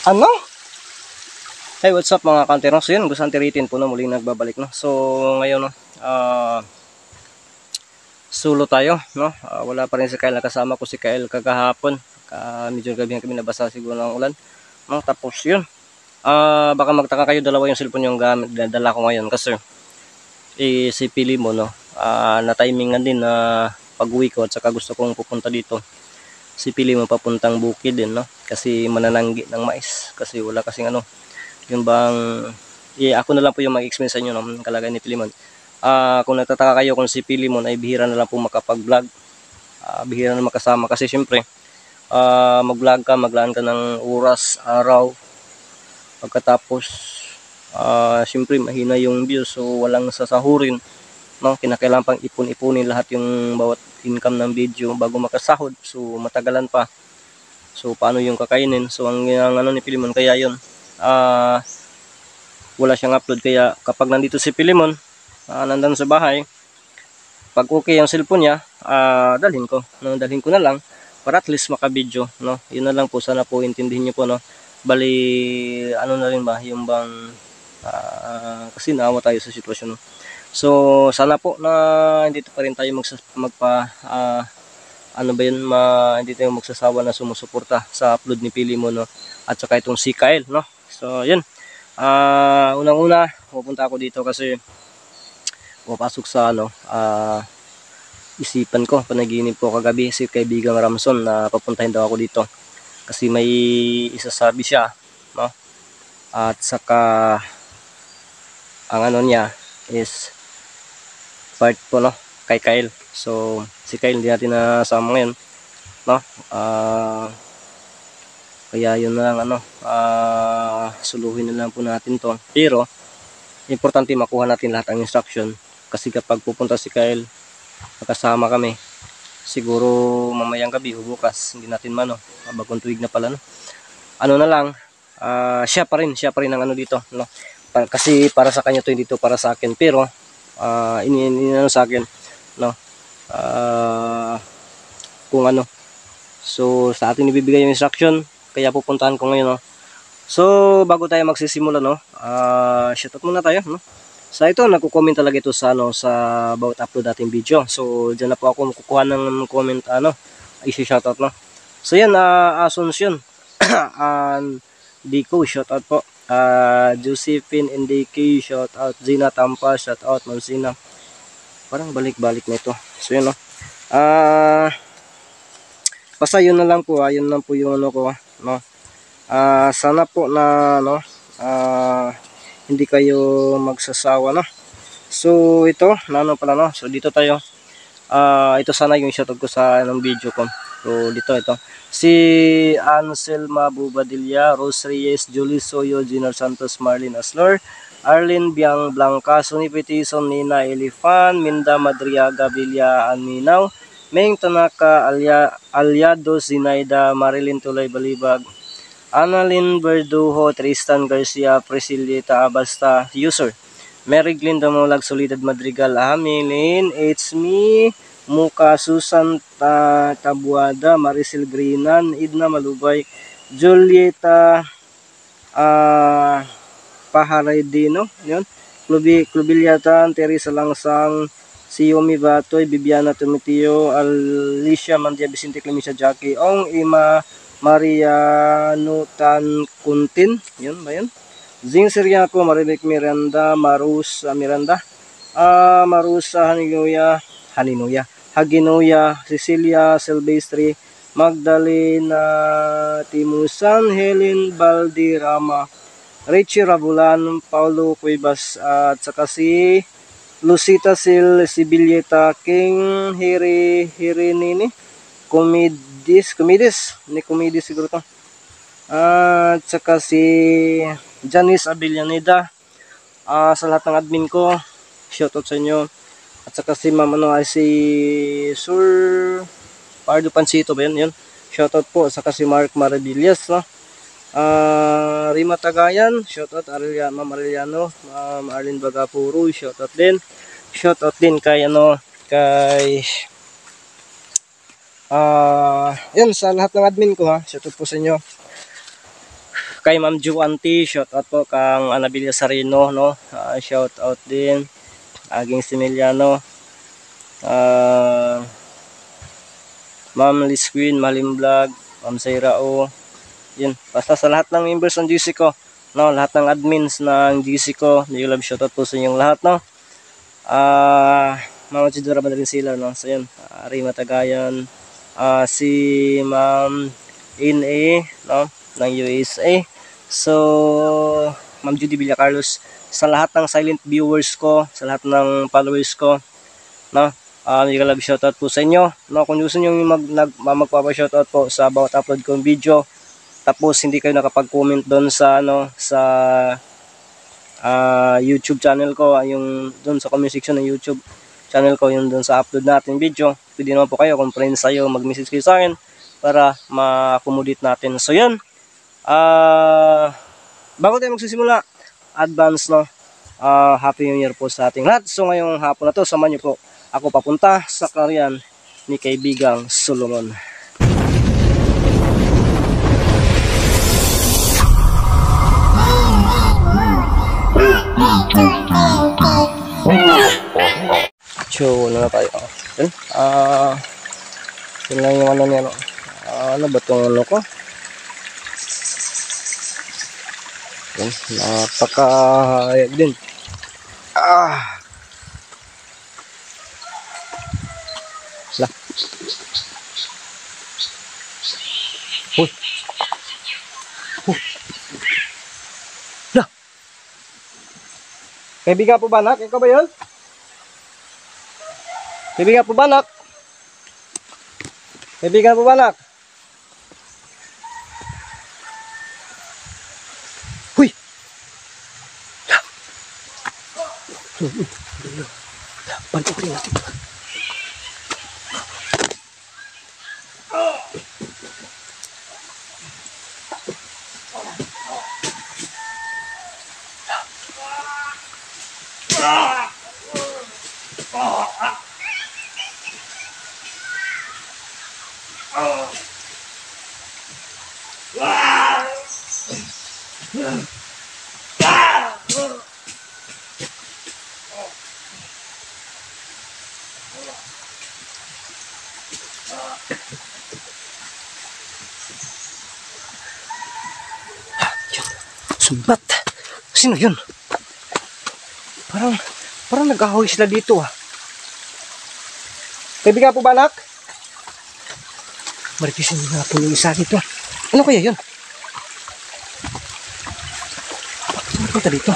Ano? Hey, what's up mga kanteros? So yun, Gusante Ritin po na muling nagbabalik, no? So ngayon, no, solo tayo, no? Wala pa rin si Kyle, nakasama ko si Kyle kagahapon. Medyo gabihan kami, nabasa siguro ng ulan, no? Tapos yun, baka magtaka kayo, dalawa yung cellphone yung gamit, dala ko ngayon kasi si Pili mo, no? Na-timingan din na pag-uwi ko at saka gusto kong pupunta dito. Si Pili mo papuntang bukid din, no? Kasi manananggi ng mais, kasi wala kasing ano, yung bang ako na lang po yung mag-explain sa inyo ng kalagayan ni Pilimon. Kung nagtataka kayo kung si Pilimon ay bihira na lang po makapag-vlog, bihira na makasama kasi syempre mag-vlog ka, maglaan ka ng oras, araw, pagkatapos syempre mahina yung views, so walang sasahurin, no? Kinakailangan pang ipon-ipunin lahat yung bawat income ng video bago makasahod, so matagalan pa. So paano yung kakainin? So ang ano ni Pilimon, kaya yun wala siyang upload, kaya kapag nandito si Pilimon, nandun sa bahay, pag okay yung cellphone niya, dalhin ko, no? Dalhin ko na lang para at least maka-video, no? Yun na lang po, sana po intindihin niyo po, no? Bali ano na rin ba yung bang kasi naawa tayo sa sitwasyon, no? So sana po na hindi pa rin tayo ano ba yun, hindi tayo magsasawa na sumusuporta sa upload ni Pilimon, no? At saka itong si Kyle, no? So yun, unang-una pupunta ako dito kasi pupasok sa ano, isipan ko, panaginip ko kagabi si kaibigang Ramson na papuntahin daw ako dito kasi may isasabi siya, no? At saka ang ano niya is part po, no, kay Kyle. So si Kyle hindi natin nasama ngayon, no? Kaya yun na lang, ano, suluhin na lang po natin to, pero importante makuha natin lahat ang instruction kasi kapag pupunta si Kyle, nakasama kami, siguro mamayang gabi o bukas, hindi natin mano, bagong tuwig na pala, no? Ano na lang, siya pa rin ang ano dito, no? Kasi para sa kanya to, hindi to para sa akin, pero inano sa akin, no? Kung ano, so sa atin ibibigay yung instruction, kaya pupuntahan ko ngayon, no? So bago tayo magsisimula, no, shoutout muna tayo, no? So ito, nagko-comment talaga ito sa ano, sa about upload nating video. So diyan na po ako kukuha ng comment, ano, i-shoutout, no. So yan, Asuncion Dico, shoutout po. Josephine and DK, shoutout. Zina Tampa, shoutout. Monsina, parang balik-balik na ito. So yun, no. Basta yun na lang po, yun lang po yung ano ko, no. Sana po na, no, hindi kayo magsasawa, no. So ito, ano pala, no. So dito tayo. Ito sana yung shoutout ko sa anong video ko. So dito, ito. Si Anselma Bubadilla, Rose Reyes, Julie Soyo, Giner Santos, Marlene Aslor, Arlene Biang Blanca, Suni Petison, Nina Elifan, Minda Madriaga, Villa Aminaw, Meng Tanaka, Aliado, Zinaida, Marilyn Tulay Balibag, Annalyn Verduho, Tristan Garcia, Priscillita Abasta, user Mary Glinda Molag, Solidad Madrigal, Hamilin, It's Me, Muka, Susan Tabuada, Maricel Grinan, Idna Malubay, Julieta Paharedino, yun, Clubiliatan, Teresa Langsang, Siomi Batoy, Bibiana Tumitio, Alicia Mandia Vicente Clemencia Jackie, Ong Ima Mariano Tan Kuntin, yun ba yun? Zing Siriaco, Maribek Miranda, Marusa Miranda, Marusa Haginoya, Cecilia Silvestri, Magdalena Timusan, Helen Baldirama, Richie Rabulan, Paulo Cuevas, at saka si Lucita Sibilieta, King Hirinini, Comidis siguro to. At saka si Janice Avellaneda, sa lahat ng admin ko, shoutout sa inyo. At saka si Ma'am, ano, si Sir Pardo Pansito ba yun? Shoutout po. Saka si Mark Maravillas, no? Rima Tagayan, shoutout. Ma'am Arellano, Ma'am Arlene Bagapuro, shoutout din. Shoutout din kay ano, kay yun, sa lahat ng admin ko, ha. Shoutout po sa inyo. kay Ma'am Juanti, shout out po kang Anabilia Sarino, no? Shout out din Aging Similiano, Ma'am Liz Queen, Malim Vlog, Ma'am Sayrao. Yun, basta sa lahat ng members ng GC ko, no, lahat ng admins ng GC ko, you love, shout out po sa inyong lahat, no. Ma'am Chidora ba na rin sila, no? So yun, Rima Tagayan, si Ma'am Ine, no, ng USA. So Ma'am Judy Villacarlos, sa lahat ng silent viewers ko, sa lahat ng followers ko, no, you love, shout out po sa inyo, no. Kung gusto niyo magpapa-shoutout po sa bawat upload kong video, tapos hindi kayo nakapag-comment doon sa YouTube channel ko, yung doon sa comment section ng YouTube channel ko, yung doon sa upload natin video, pwede naman po kayo kung friends kayo, mag-message kayo sa akin para ma-accommodate natin. So yan, bago tayo magsisimula, advance, no, Happy New Year po sa ating lahat. So ngayong hapon na to, samahan niyo po ako papunta sa karyan ni kaibigang Solomon. So, ano na tayo? Yun, yun lang yung ano niya, no? Ano ba itong ano ko? Yun, napakahayag din. Lah. Uy. Lah. Kaibigan po ba, anak? Ikaw ba yun? Kaibigan po ba, anak? Kaibigan po ba, anak? Huy! Pantukin natin. Sumbat. Sino yun? Parang nag-ahoy sila dito, ah. Kaibigan po ba, anak? Marikisin nga po yung isa dito. Ano kaya yun? Bakit punta dito?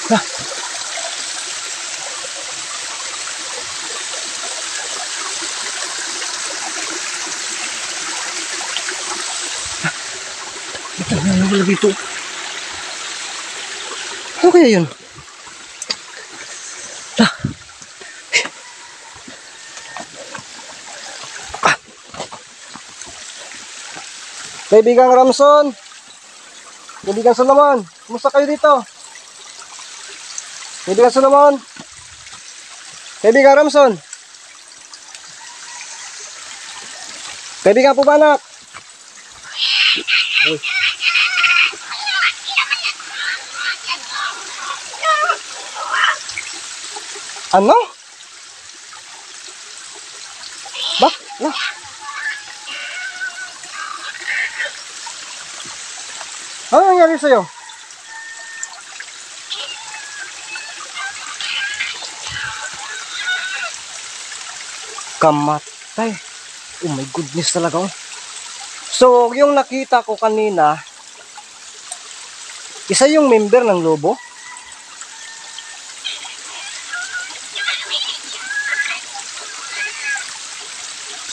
Ha? Ano wala dito? Ano kaya yun? Kaibigang Ramson, kaibigang Solomon, kumusta kayo dito? Kaibigang Solomon, kaibigang Ramson, kaibigan po ba, anak? Uy. Ano? Bak? Nah. Ano nangyari sa'yo? Kamatay. Oh my goodness talaga, oh. So, yung nakita ko kanina, isa yung member ng lobo.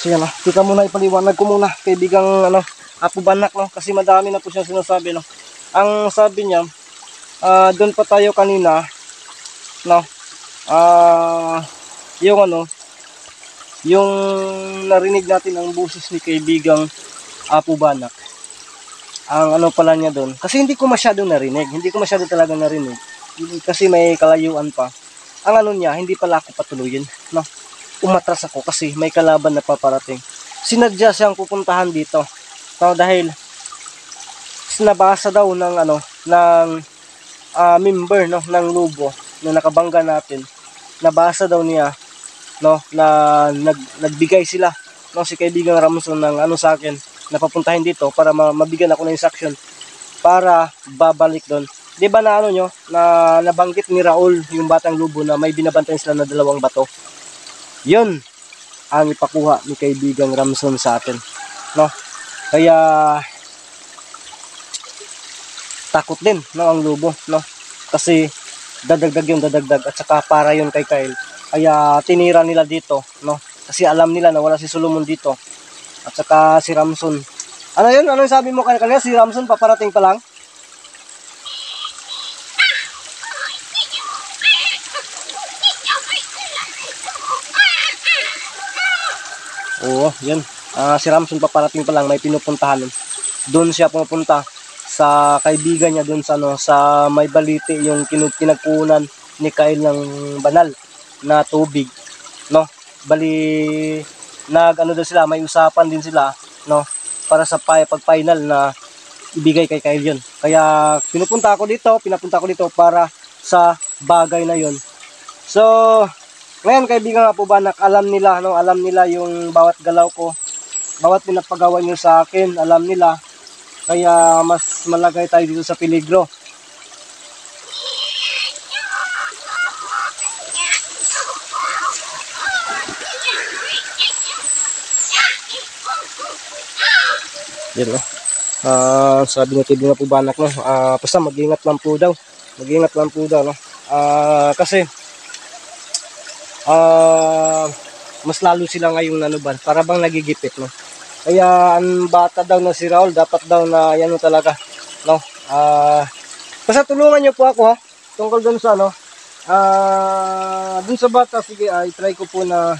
So yan, tika muna, ipaliwanag ko muna, kaibigang Apo Banak, no, kasi madami na po siyang sinasabi, no. Ang sabi niya, doon pa tayo kanina, no, yung narinig natin ang boses ni kaibigang Apo Banak. Ang ano pala niya doon, kasi hindi ko masyado narinig, hindi ko masyado talaga narinig, kasi may kalayuan pa. Ang ano niya, hindi pala ako patuloyin, no. Umatras ako kasi may kalaban na paparating. Sinadya siyang pupuntahan dito no, dahil nabasa daw ng member, no, ng Lubo na nakabangga natin. Nabasa daw niya, no, na nagbigay sila, no, si kaibigang Ramson ng sa akin na papuntahin dito para mabigyan ako ng instruction para babalik doon. 'Di ba na na nabanggit ni Raul yung Batang Lubo na may binabantayan sila na 2 bato. 'Yun ang ipakuha ni kaibigang Ramson sa atin, no. Kaya takot din, no, ang Lubo, no, kasi dadagdag at saka para yun kay Kyle. Kaya tinira nila dito, no, kasi alam nila na wala si Solomon dito at saka si Ramson. Ano yun? Ano yung sabi mo kanina? Si Ramson paparating pa lang? Oo, yan. Si Ramson paparating pa lang, may pinupuntahan. Doon siya pupunta sa kaibigan niya doon sa may balite, yung pinagkunan ni Kyle ng banal na tubig, no. Bali daw sila, may usapan din sila, no, para sa pag-final na ibigay kay Kyle yun. Kaya pinapunta ako dito para sa bagay na yun. So ngayon, kaibigan nga po ba, alam nila, no, alam nila yung bawat galaw ko, bawat pinapagawa nyo sa akin, alam nila. Kaya mas malagay tayo dito sa peligro. Yan, no. Sabi ng kaibigan po banak, no, basta mag-ingat lang po daw. No. Kasi mas lalo sila ngayong nanuban, para bang nagigipit, no. Kaya ang bata daw na si Raul, dapat daw na yan talaga, no. Basta tulungan niyo po ako, ha, tungkol dun sa dun sa bata. Sige, i-try ko po na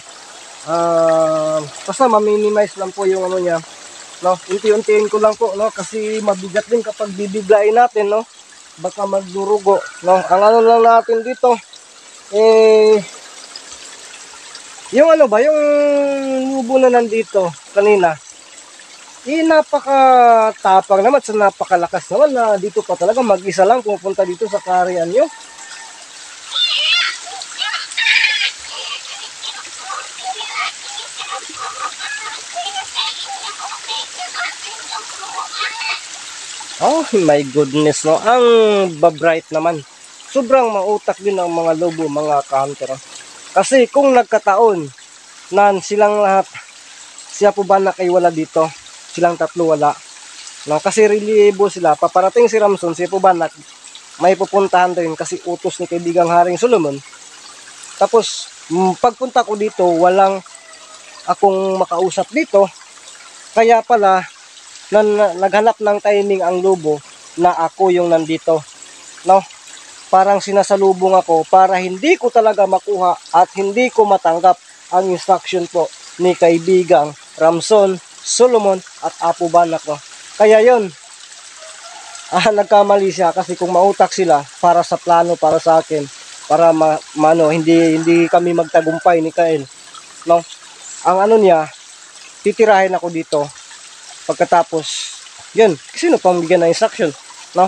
basta ma-minimize lang po yung niya, no. Unti-untiin ko lang po, no, kasi mabigat din kapag bibiglain natin, no, baka magdurugo, no. Ang lang natin dito yung yung lubo na nandito kanina, napakatapang naman, sa napakalakas naman na dito pa talaga mag-isa lang pupunta dito sa karian nyo. Oh my goodness, no. Ang babright naman. Sobrang mautak din ang mga lobo, mga counter. Kasi kung nagkataon na silang lahat, siya po ba ay wala dito, silang tatlo wala, no, kasi reliable sila, paparating si Ramson, siya po ba may pupuntahan din kasi utos ni kaibigang Haring Solomon. Tapos pagpunta ko dito, walang akong makausap dito, kaya pala naghanap ng timing ang lobo na ako yung nandito, no. Parang sinasalubong ako para hindi ko talaga makuha at hindi ko matanggap ang instruction po ni kaibigang Ramson, Solomon at Apo Banak, no. Kaya yun, nagkamali siya kasi kung mautak sila para sa plano, para sa akin, para hindi kami magtagumpay ni Kyle, no. Ang niya, titirahin ako dito. Pagkatapos yun, sino pang bigyan ng instruction, no.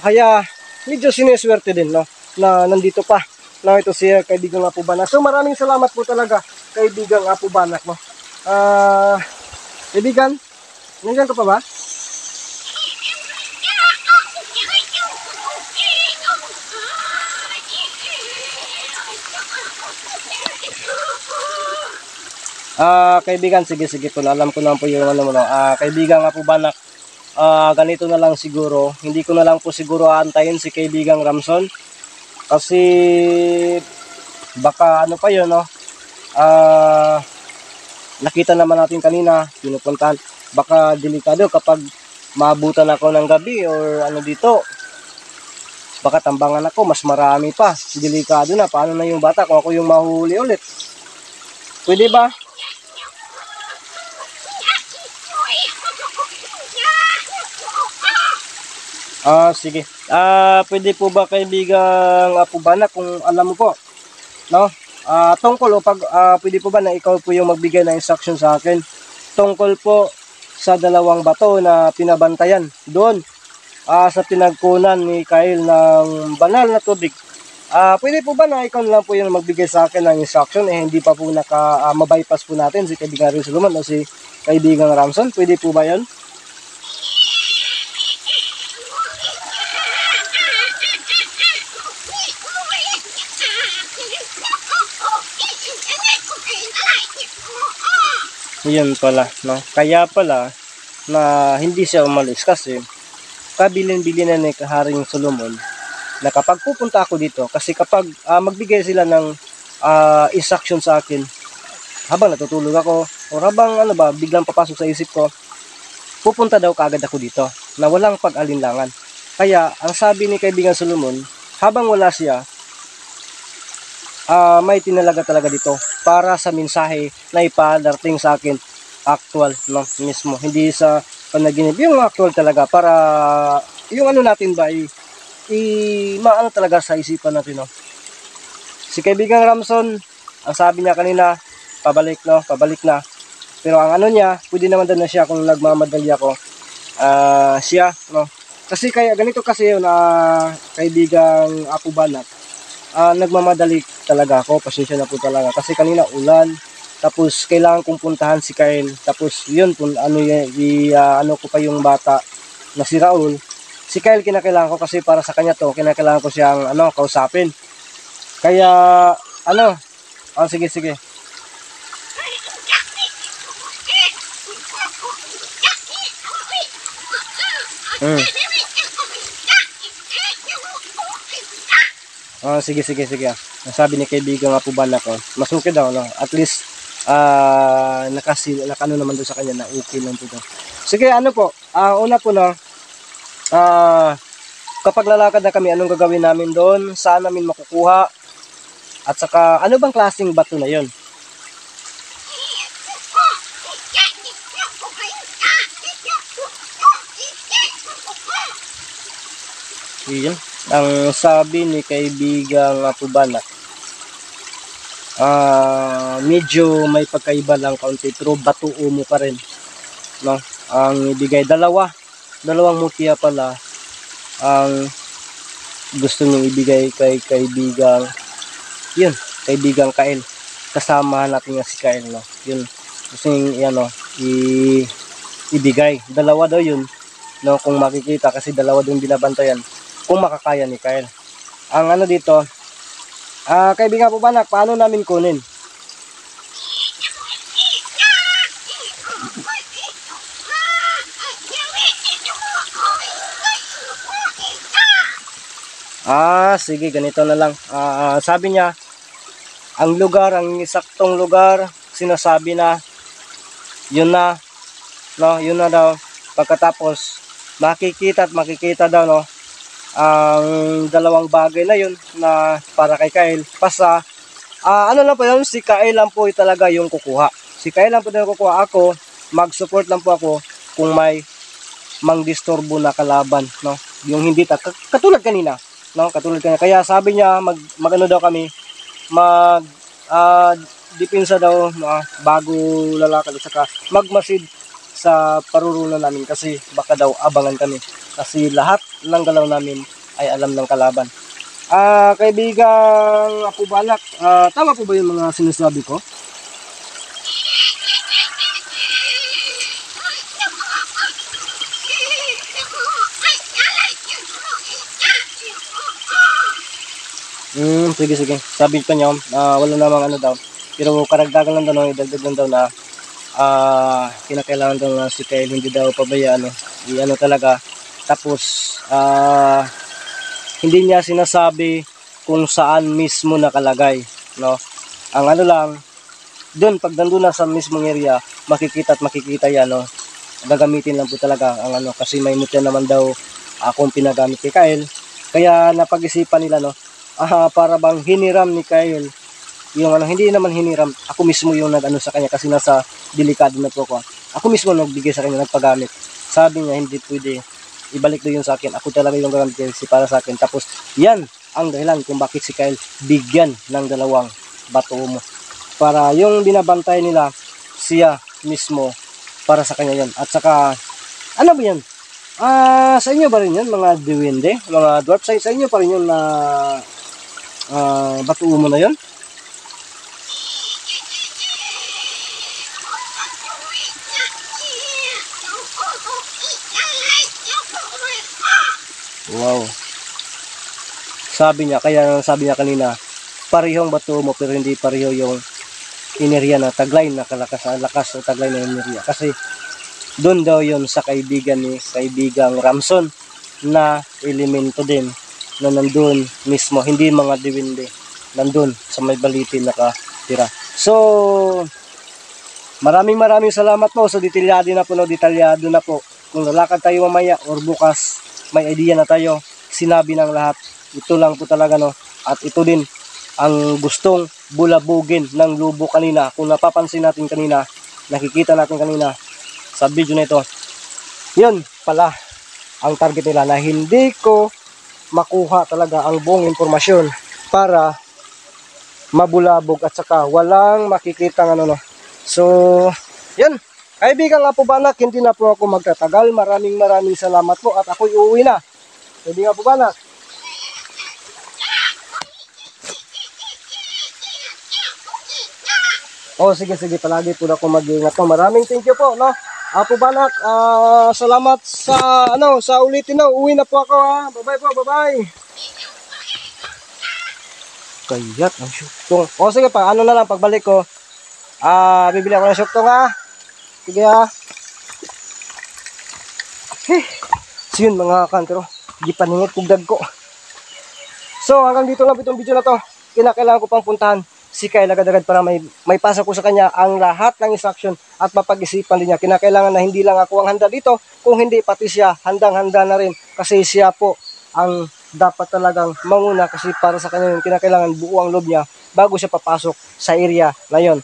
Kaya medyo sineswerte din, no, na nandito pa, no, ito si kaibigang Apo Banak. So maraming salamat po talaga kaibigang Apo Banak, no. Kaibigan, nandiyan ka pa ba? Kaibigan, sige po, alam ko na po yung mo, no. Kaibigang Apo Banak, ganito na lang siguro, hindi ko na lang po siguro aantayin si kaibigang Ramson kasi baka pa yun, no. Nakita naman natin kanina, pinupuntahan, baka delikado kapag maabutan ako ng gabi or dito, baka tambangan ako, mas marami pa, delikado na. Paano na yung bata kung ako yung mahuli ulit? Pwede ba? Sige. Pwede po ba kaibigang Apo Banak, kung alam mo po, no? Tungkol pwede po ba na ikaw po yung magbigay ng instruction sa akin? Tungkol po sa dalawang bato na pinabantayan doon sa pinagkunan ni Kyle ng banal na tubig. Pwede po ba na ikaw na lang po yung magbigay sa akin ng instruction, hindi pa po mabypass po natin si kaibigan Rin Solomon o si kaibigang Ramson? Pwede po ba yun? Yun pala, no? Kaya pala na hindi siya umalis kasi kabilin-bilinan ni Haring Solomon na kapag pupunta ako dito, kasi kapag magbigay sila ng instruction sa akin habang natutulog ako o habang biglang papasok sa isip ko, pupunta daw kaagad ako dito na walang pag-alinlangan. Kaya ang sabi ni kaibigan Solomon, habang wala siya, may tinalaga talaga dito para sa mensahe na ipadating sa akin actual, no, mismo, hindi sa panaginip, yung actual talaga, para yung natin ba maano talaga sa isipan natin, no. Si kaibigan Ramson, ang sabi niya kanina, pabalik na, pero ang niya, pwede naman daw na siya kung nagmamadali ako, siya, no, kasi kaya ganito kasi yun, kaibigang Apo Banat, nagmamadali talaga ako, pasensya na po talaga kasi kanina ulan, tapos kailangan kong puntahan si Kyle, tapos yun ko pa yung bata na si Raul. Si Kyle kinakailangan ko kasi para sa kanya to, kinakailangan ko siyang kausapin. Kaya sige. Sige. Sabi ni kaibigan nga po ba na ko, masuki daw, no? At least nakano naman doon sa kanya na okay lang po daw. Sige, po, una po, no, kapag lalakad na kami, anong gagawin namin doon? Saan namin makukuha? At saka, ano bang klaseng bato na yon? Iyan. Ang sabi ni kaibigang Tubana, medyo may pagkaiba lang kaunti, pero bato umo pa rin, no? Ang ibigay dalawang mutya pala ang gusto niyong ibigay kay kaibigang Kyle. Kasama natin nga si Kyle, no? Yun gusto niyong ibigay. Dalawa daw yun, no? Kung makikita, kasi dalawa din binabantayan, kung makakaya ni Kyle. Ang dito, kaibigan po ba, paano namin kunin? Sige, ganito na lang. Sabi niya, ang eksaktong lugar, sinasabi na, yun na daw. Pagkatapos, makikita daw, no, ang dalawang bagay na yun na para kay Kyle. Pasa, lang po yun, si Kyle lang po talaga yung kukuha. Si Kyle lang po yung kukuha. Ako, mag-support lang po ako kung may mangdisturbo na kalaban, no? Yung hindi katulad kanina, no? Kaya sabi niya, magano daw kami, depensa daw, bago lalakad, at saka magmasid sa parurunan namin, kasi baka daw abangan kami, kasi lahat ng galaw namin ay alam ng kalaban. Kaibigang Apo Balak, tama po ba yung mga sinasabi ko? Sige. Sabi pa niya, wala namang daw. Pero karagdagan lang daw, idagdag lang daw na kinakailangan daw na si Kyle hindi daw pabayaan, talaga. Tapos hindi niya sinasabi kung saan mismo nakalagay, no? Ang lang, doon pag nandun na sa mismong area, makikita yan, no? Gagamitin lang po talaga ang kasi may mutya naman daw akong pinagamit kay Kyle. Kaya napag-isipan nila, no? Para bang hiniram ni Kyle yung hindi naman hiniram, ako mismo yung sa kanya, kasi nasa delikado na po ako. Ako mismo nagbigay sa kanya, nagpagamit. Sabi niya hindi pwede, ibalik do yun sa akin, ako talaga yung gagamit kasi para sa akin. Tapos yan ang dahilan kung bakit si Kyle bigyan ng dalawang bato mo, para yung binabantay nila siya mismo para sa kanya yan. At saka, ano ba yan? Sa inyo ba rin yan, mga diwinde, mga dwarf, sa inyo pa rin yun na batuumo na yun? Wow. Sabi niya kanina, parehong batuumo pero hindi pareho yung enerhiya na taglay na lakas o taglay na enerhiya. Kasi doon daw yun sa kaibigang Ramson na elemento din na nandun mismo, hindi mga diwinde, nandun sa may balitin nakatira. So, maraming salamat po. So, detalyado na po. Kung lalakad tayo mamaya or bukas, may idea na tayo. Sinabi ng lahat. Ito lang po talaga, no. At ito din ang gustong bulabugin ng lubo kanina. Kung napapansin natin kanina, nakikita natin kanina sa video na ito, yun pala ang target nila, na hindi ko makuha talaga ang buong impormasyon para mabulabog at saka walang makikita ng ano, no. So, yun. Kaibigan nga po Banak, hindi na po ako magtatagal. Maraming salamat po at ako'y uuwi na. Kaibigan po Banak. Oh, sige, palagi po na ako mag-ingat. No? Maraming thank you po, no? Apo Banak, salamat sa ulitin na. Uwi na po ako, ha. Bye-bye po, bye-bye. Kayat ang syuktong. Oh, sige pa, ano na lang, pagbalik ko, bibili ako ng syuktong, ha. Sige, ha. So yun, mga kantero, di paningit kugdag ko. So, hanggang dito lang itong video na to. Kinakailangan ko pang puntahan si Kyle agad-agad para may pasok ko sa kanya ang lahat ng instruction at mapag-isipan din niya. Kinakailangan na hindi lang ako ang handa dito, kung hindi pati siya handang-handa na rin, kasi siya po ang dapat talagang manguna, kasi para sa kanya yung kinakailangan buo ang loob niya bago siya papasok sa area na yon.